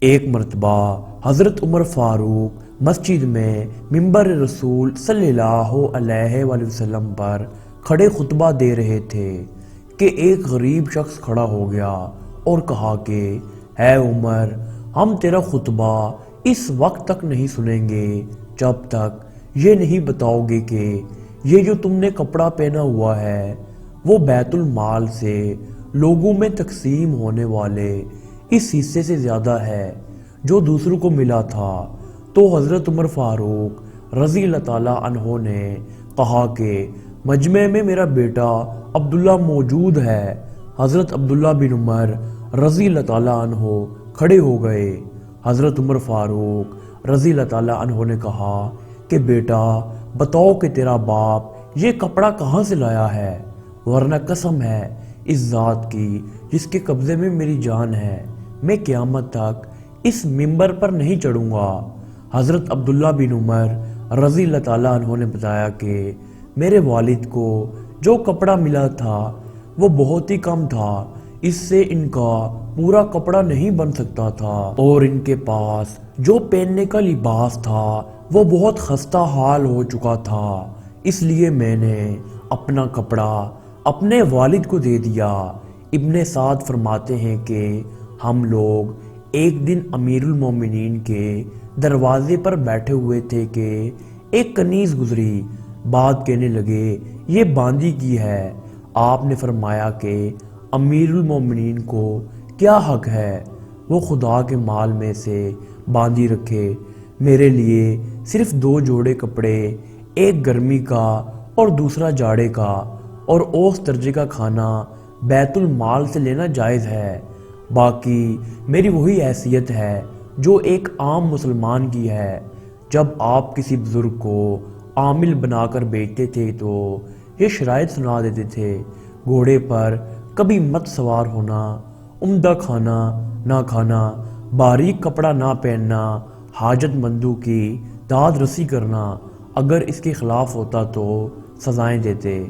ایک مرتبہ حضرت عمر فاروق مسجد میں منبر رسول صلی اللہ علیہ وآلہ وسلم پر کھڑے خطبہ دے رہے تھے کہ ایک غریب شخص کھڑا ہو گیا اور کہا کہ اے عمر، ہم تیرا خطبہ اس وقت تک نہیں سنیں گے جب تک یہ نہیں بتاؤ گے کہ یہ جو تم نے کپڑا پہنا ہوا ہے وہ بیت المال سے لوگوں میں تقسیم ہونے والے اس حصے سے زیادہ ہے جو دوسروں کو ملا تھا۔ تو حضرت عمر فاروق رضی اللہ تعالیٰ عنہ نے کہا کہ مجمع میں میرا بیٹا عبداللہ موجود ہے۔ حضرت عبداللہ بن عمر رضی اللہ تعالیٰ عنہ کھڑے ہو گئے۔ حضرت عمر فاروق رضی اللہ تعالیٰ عنہ نے کہا کہ بیٹا بتاؤ کہ تیرا باپ یہ کپڑا کہاں سے لایا ہے، ورنہ قسم ہے اس ذات کی جس کے قبضے میں میری جان ہے، میں قیامت تک اس منبر پر نہیں چڑھوں گا۔ حضرت عبداللہ بن عمر رضی اللہ تعالیٰ عنہ نے بتایا کہ میرے والد کو جو کپڑا ملا تھا وہ بہت ہی کم تھا، اس سے ان کا پورا کپڑا نہیں بن سکتا تھا، اور ان کے پاس جو پہننے کا لباس تھا وہ بہت خستہ حال ہو چکا تھا، اس لیے میں نے اپنا کپڑا اپنے والد کو دے دیا۔ ابن سعد فرماتے ہیں کہ ہم لوگ ایک دن امیر المومنین کے دروازے پر بیٹھے ہوئے تھے کہ ایک کنیز گزری، بات کہنے لگے یہ باندی کی ہے۔ آپ نے فرمایا کہ امیر المومنین کو کیا حق ہے وہ خدا کے مال میں سے باندی رکھے، میرے لیے صرف 2 جوڑے کپڑے، ایک گرمی کا اور دوسرا جاڑے کا، اور اوس درجے کا کھانا بیت المال سے لینا جائز ہے، باقی میری وہی حیثیت ہے جو ایک عام مسلمان کی ہے۔ جب آپ کسی بزرگ کو عامل بنا کر بیچتے تھے تو یہ شرائط سنا دیتے تھے، گھوڑے پر کبھی مت سوار ہونا، عمدہ کھانا نہ کھانا، باریک کپڑا نہ پہننا، حاجت مندوں کی داد رسی کرنا، اگر اس کے خلاف ہوتا تو سزائیں دیتے۔